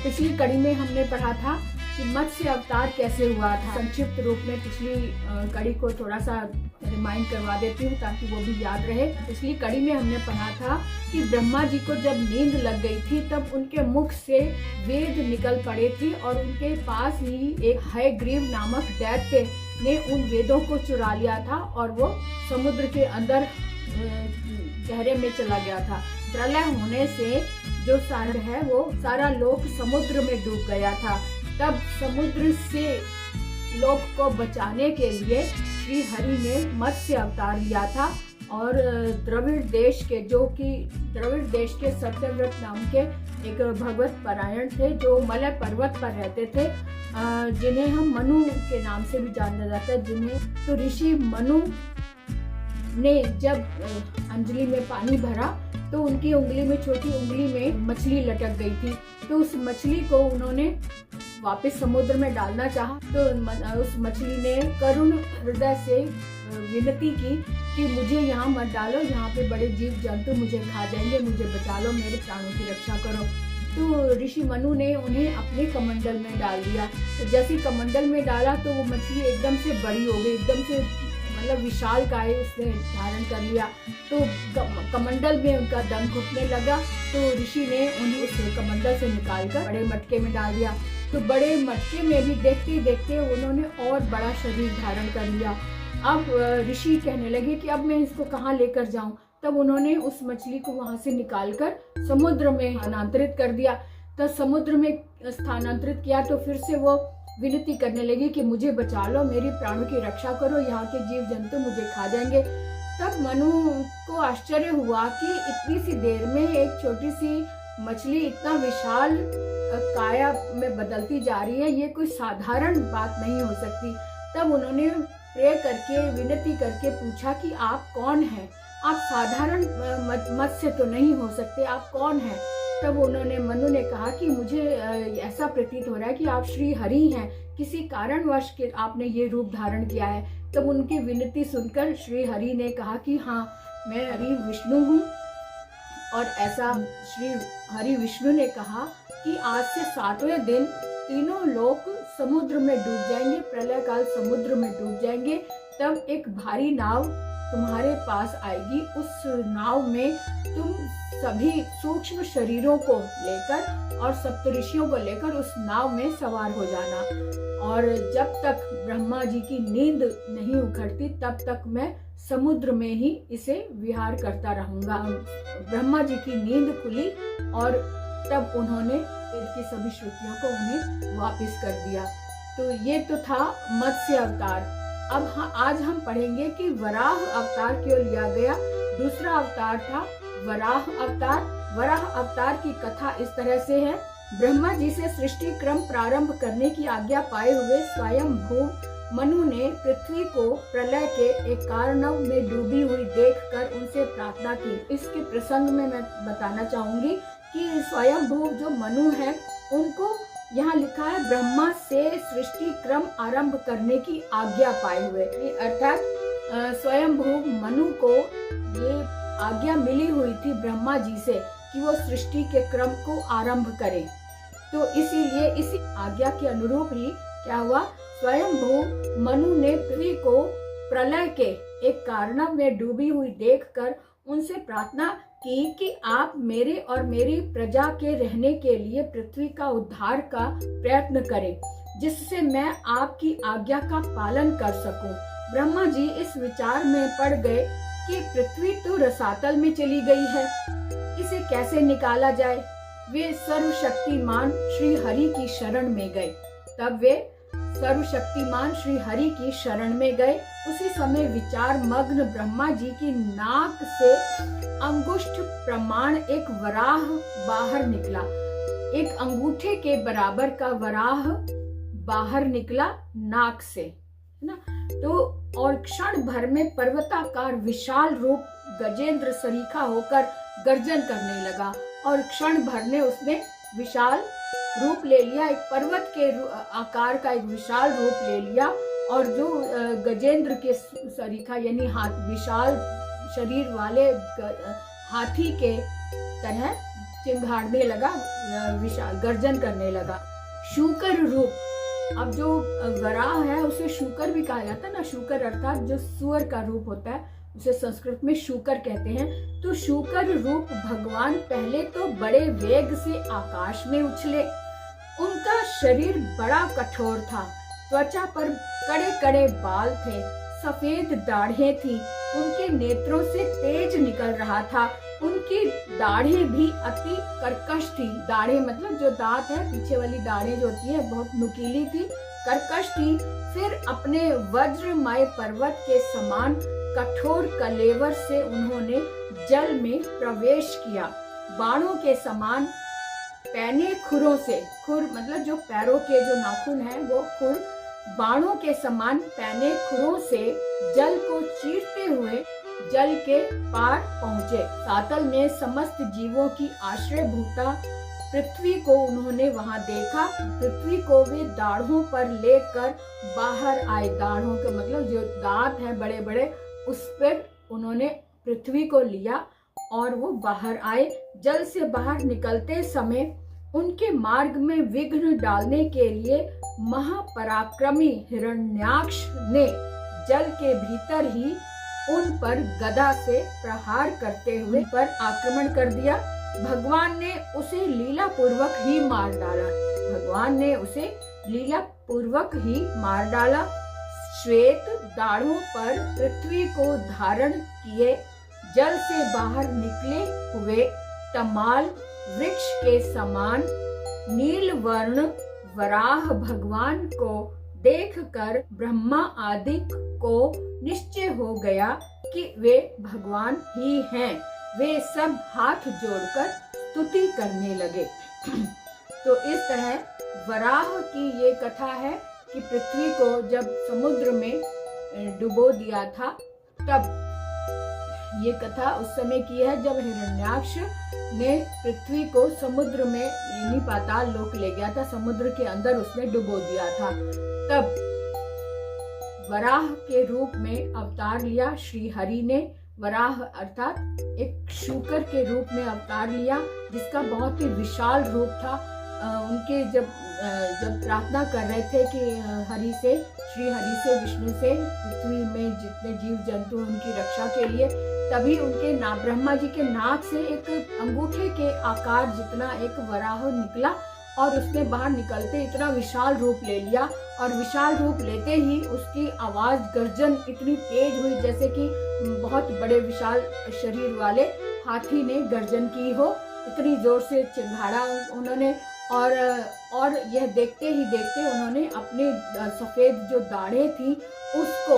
पिछली कड़ी में हमने पढ़ा था कि मत्स्य अवतार कैसे हुआ था। संक्षिप्त रूप में पिछली कड़ी को थोड़ा सा रिमाइंड करवा देती हूँ ताकि वो भी याद रहे। पिछली कड़ी में हमने पढ़ा था कि ब्रह्मा जी को जब नींद लग गई थी तब उनके मुख से वेद निकल पड़े थे और उनके पास ही एक हयग्रीव नामक दैत्य ने उन वेदों को चुरा लिया था और वो समुद्र के अंदर गहरे में चला गया था। प्रलय होने से जो सारा है वो सारा लोक समुद्र में डूब गया था। तब समुद्र से लोक को बचाने के लिए श्री हरि ने मत्स्य अवतार लिया था और द्रविड़ देश के सत्यव्रत नाम के एक भगवत परायण थे जो मलय पर्वत पर रहते थे, जिन्हें हम मनु के नाम से भी जाना जाता है। जिन्हें तो ऋषि मनु ने जब अंजलि में पानी भरा तो उनकी उंगली में, छोटी उंगली में मछली लटक गई थी। तो उस मछली को उन्होंने वापस समुद्र में डालना चाहा तो उस मछली ने करुण हृदय से विनती की कि मुझे यहाँ मत डालो, यहाँ पे बड़े जीव जंतु मुझे खा जाएंगे, मुझे बचा लो, मेरे प्राणों की रक्षा करो। तो ऋषि मनु ने उन्हें अपने कमंडल में डाल दिया। तो जैसे कमंडल में डाला तो वो मछली एकदम से बड़ी हो गई, एकदम से मतलब विशाल काय उसने धारण कर लिया। तो कमंडल में उनका दम घुटने लगा तो ऋषि ने उन्हें उस कमंडल से निकालकर बड़े मटके में डाल दिया। तो बड़े मटके में भी देखते देखते उन्होंने और बड़ा शरीर धारण कर लिया। अब ऋषि कहने लगे कि अब मैं इसको कहाँ लेकर जाऊं। तब उन्होंने उस मछली को वहां से निकालकर समुद्र में स्थानांतरित कर दिया। तब समुद्र में स्थानांतरित किया तो फिर से वो विनती करने लगी कि मुझे बचा लो, मेरी प्राणों की रक्षा करो, यहाँ के जीव जंतु मुझे खा जाएंगे। तब मनु को आश्चर्य हुआ कि इतनी सी देर में एक छोटी सी मछली इतना विशाल काया में बदलती जा रही है, ये कोई साधारण बात नहीं हो सकती। तब उन्होंने प्रे करके, विनती करके पूछा कि आप कौन हैं? आप साधारण मत्स्य तो नहीं हो सकते, आप कौन हैं? तब मनु ने कहा कि मुझे ऐसा प्रतीत हो रहा है कि आप श्री हरि हैं, किसी कारणवश के आपने ये रूप धारण किया है। तब उनकी विनती सुनकर श्री हरि ने कहा कि हाँ, मैं हरि विष्णु हूँ। और ऐसा श्री हरि विष्णु ने कहा कि आज से 7वें दिन तीनों लोक समुद्र में डूब जाएंगे, प्रलय काल समुद्र में डूब जाएंगे। तब एक भारी नाव तुम्हारे पास आएगी, उस नाव में तुम सभी सूक्ष्म शरीरों को लेकर और सप्तऋषियों को लेकर उस नाव में सवार हो जाना। और जब तक ब्रह्मा जी की नींद नहीं उखड़ती तब तक मैं समुद्र में ही इसे विहार करता रहूंगा। ब्रह्मा जी की नींद खुली और तब उन्होंने वेद की सभी श्रुतियों को उन्हें वापस कर दिया। तो ये तो था मत्स्य अवतार। अब आज हम पढ़ेंगे कि वराह अवतार क्यों लिया गया। दूसरा अवतार था वराह अवतार। वराह अवतार की कथा इस तरह से है। ब्रह्मा जी से सृष्टि क्रम प्रारंभ करने की आज्ञा पाए हुए स्वयं भू मनु ने पृथ्वी को प्रलय के एक कारनव में डूबी हुई देखकर उनसे प्रार्थना की। इसके प्रसंग में मैं बताना चाहूंगी कि स्वयं भू जो मनु है उनको यहाँ लिखा है ब्रह्मा से सृष्टि क्रम आरंभ करने की आज्ञा पाए हुए, अर्थात स्वयं भू मनु को ये आज्ञा मिली हुई थी ब्रह्मा जी से कि वो सृष्टि के क्रम को आरंभ करें। तो इसीलिए इसी आज्ञा के अनुरूप ही क्या हुआ, स्वयं भू मनु ने पृथ्वी को प्रलय के एक कारनव में डूबी हुई देखकर उनसे प्रार्थना की कि आप मेरे और मेरी प्रजा के रहने के लिए पृथ्वी का उद्धार का प्रयत्न करें, जिससे मैं आपकी आज्ञा का पालन कर सकूं। ब्रह्मा जी इस विचार में पड़ गए कि पृथ्वी तो रसातल में चली गई है, इसे कैसे निकाला जाए। वे सर्वशक्तिमान श्री हरि की शरण में गए। तब वे सर्वशक्तिमान श्री हरि की शरण में गए। उसी समय विचार मग्न ब्रह्मा जी की नाक से अंगुष्ठ प्रमाण एक वराह बाहर निकला। एक अंगूठे के बराबर का वराह बाहर निकला नाक से, है ना। तो और क्षण भर में पर्वताकार विशाल रूप गजेंद्र सरीखा होकर गर्जन करने लगा और क्षण भर में उसने विशाल रूप ले लिया। एक पर्वत के आकार का एक विशाल रूप ले लिया और जो गजेंद्र के सरीखा यानी विशाल शरीर वाले हाथी के तरह चिंघाड़ने लगा, विशाल गर्जन करने लगा। शूकर रूप, अब जो वराह है उसे शूकर भी कहा जाता है ना, शूकर अर्थात जो सुअर का रूप होता है उसे संस्कृत में शूकर कहते हैं। तो शूकर रूप भगवान पहले तो बड़े वेग से आकाश में उछले। उनका शरीर बड़ा कठोर था, त्वचा पर कड़े कड़े बाल थे, सफेद दाढ़ें थी, उनके नेत्रों से तेज निकल रहा था। उनकी दाढ़ें भी अति कर्कश थी। दाढ़ें मतलब जो दांत है, पीछे वाली दाढ़ें जो होती है बहुत नुकीली थी, कर्कश थी। फिर अपने वज्रमय पर्वत के समान कठोर कलेवर से उन्होंने जल में प्रवेश किया। बाणों के समान पैने खुरों से, खुर मतलब जो पैरों के जो नाखून है वो खुर, बाणों के समान पैने खुरों से जल को चीरते हुए जल के पार पहुँचे। सातल में समस्त जीवों की आश्रयभूता पृथ्वी को उन्होंने वहां देखा। पृथ्वी को वे दाढ़ों पर लेकर बाहर आए। दाढ़ों के मतलब जो दांत हैं बड़े बड़े, उस पर उन्होंने पृथ्वी को लिया और वो बाहर आए। जल से बाहर निकलते समय उनके मार्ग में विघ्न डालने के लिए महापराक्रमी हिरण्याक्ष ने जल के भीतर ही उन पर गदा से प्रहार करते हुए पर आक्रमण कर दिया। भगवान ने उसे लीला पूर्वक ही मार डाला। भगवान ने उसे लीला पूर्वक ही मार डाला। श्वेत दाढ़ों पर पृथ्वी को धारण किए जल से बाहर निकले हुए तमाल वृक्ष के समान नील वर्ण वराह भगवान को देखकर ब्रह्मा आदि को निश्चय हो गया कि वे भगवान ही हैं। वे सब हाथ जोड़कर स्तुति करने लगे। तो इस तरह वराह की ये कथा है कि पृथ्वी को जब समुद्र में डुबो दिया था, तब ये कथा उस समय की है जब हिरण्याक्ष ने पृथ्वी को समुद्र में यानी पाताल लोक ले गया था, समुद्र के अंदर उसने डुबो दिया था। तब वराह के रूप में अवतार लिया श्री हरि ने। वराह अर्थात एक शूकर के रूप में अवतार लिया, जिसका बहुत ही विशाल रूप था। उनके जब प्रार्थना कर रहे थे कि श्री हरि से विष्णु से पृथ्वी में जितने जीव जंतु उनकी रक्षा के लिए, तभी उनके ब्रह्मा जी के नाक से एक अंगूठे के आकार जितना एक वराह निकला और उसने बाहर निकलते इतना विशाल रूप ले लिया। और विशाल रूप लेते ही उसकी आवाज गर्जन इतनी तेज हुई जैसे कि बहुत बड़े विशाल शरीर वाले हाथी ने गर्जन की हो। इतनी जोर से चिल्लाया उन्होंने। और यह देखते ही देखते उन्होंने अपने सफेद जो दाढ़ें थी उसको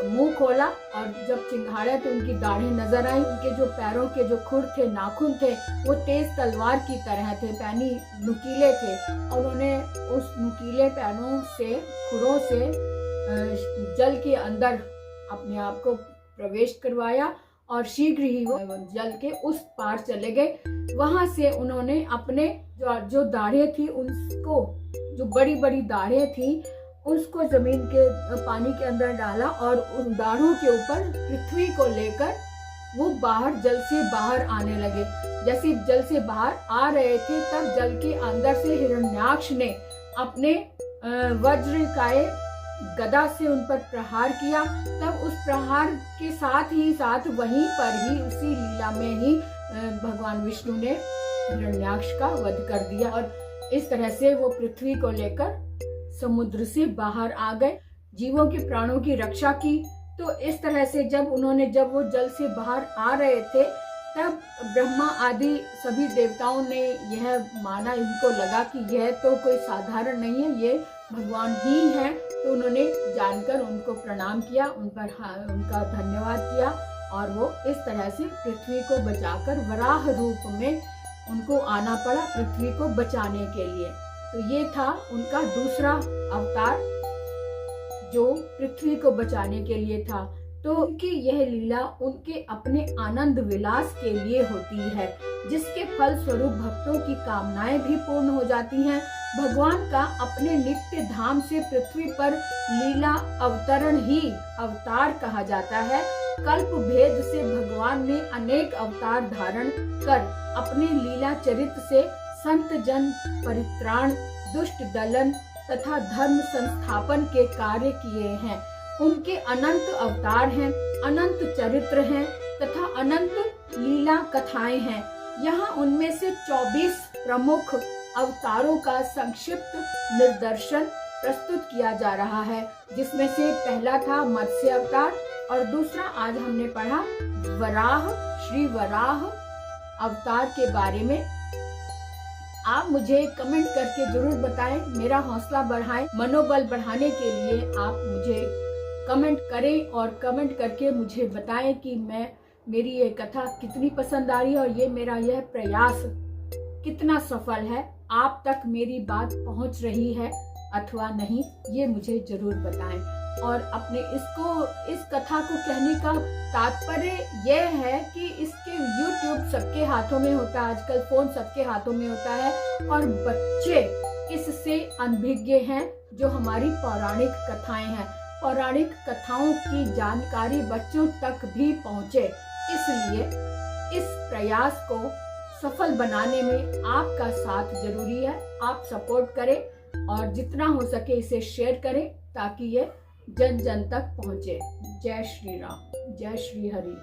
मुंह खोला, और जब चिंघाड़ा तो उनकी दाढ़ें नजर आई। उनके जो पैरों के जो खुर थे, नाखून थे, वो तेज तलवार की तरह थे, पैनी नुकीले थे। और उन्होंने उस नुकीले पैरों से, खुरों से जल के अंदर अपने आप को प्रवेश करवाया और शीघ्र ही वो जल के उस पार चले गए। वहां से उन्होंने अपने जो दाढ़ें थी उनको, जो बड़ी बड़ी दाढ़ें थी, उसको जमीन के पानी के अंदर डाला और उन दाढ़ों के ऊपर पृथ्वी को लेकर वो बाहर जल से बाहर आने लगे। जैसे जल से बाहर आ रहे थे तब जल के अंदर से हिरण्याक्ष ने अपने वज्रकाय गदा से उन पर प्रहार किया। तब उस प्रहार के साथ वहीं पर ही उसी लीला में ही भगवान विष्णु ने हिरण्याक्ष का वध कर दिया और इस तरह से वो पृथ्वी को लेकर समुद्र से बाहर आ गए, जीवों के प्राणों की रक्षा की। तो इस तरह से जब वो जल से बाहर आ रहे थे तब ब्रह्मा आदि सभी देवताओं ने यह माना, इनको लगा कि यह तो कोई साधारण नहीं है, ये भगवान ही हैं। तो उन्होंने जानकर उनको प्रणाम किया, उनका धन्यवाद किया और वो इस तरह से पृथ्वी को बचाकर वराह रूप में उनको आना पड़ा पृथ्वी को बचाने के लिए। तो ये था उनका दूसरा अवतार जो पृथ्वी को बचाने के लिए था। तो उनकी यह लीला उनके अपने आनंद विलास के लिए होती है, जिसके फल स्वरूप भक्तों की कामनाएं भी पूर्ण हो जाती हैं। भगवान का अपने नित्य धाम से पृथ्वी पर लीला अवतरण ही अवतार कहा जाता है कल्प भेद से भगवान ने अनेक अवतार धारण कर अपने लीला चरित्र से संत जन परित्राण, दुष्ट दलन तथा धर्म संस्थापन के कार्य किए हैं। उनके अनंत अवतार हैं, अनंत चरित्र हैं तथा अनंत लीला कथाएं हैं। यहाँ उनमें से 24 प्रमुख अवतारों का संक्षिप्त निदर्शन प्रस्तुत किया जा रहा है, जिसमें से पहला था मत्स्य अवतार और दूसरा आज हमने पढ़ा वराह, श्री वराह अवतार के बारे में। आप मुझे कमेंट करके जरूर बताएं, मेरा हौसला बढ़ाएं। मनोबल बढ़ाने के लिए आप मुझे कमेंट करें और कमेंट करके मुझे बताएं कि मेरी ये कथा कितनी पसंद आ रही है और ये मेरा यह प्रयास कितना सफल है, आप तक मेरी बात पहुंच रही है अथवा नहीं, ये मुझे जरूर बताएं। और अपने इस कथा को कहने का तात्पर्य यह है कि इसके YouTube सबके हाथों में होता है, आजकल फोन सबके हाथों में होता है और बच्चे इससे अनभिज्ञ हैं। जो हमारी पौराणिक कथाएं हैं, पौराणिक कथाओं की जानकारी बच्चों तक भी पहुंचे, इसलिए इस प्रयास को सफल बनाने में आपका साथ जरूरी है। आप सपोर्ट करें और जितना हो सके इसे शेयर करें ताकि ये जन जन तक पहुंचे। जय श्री राम, जय श्री हरि।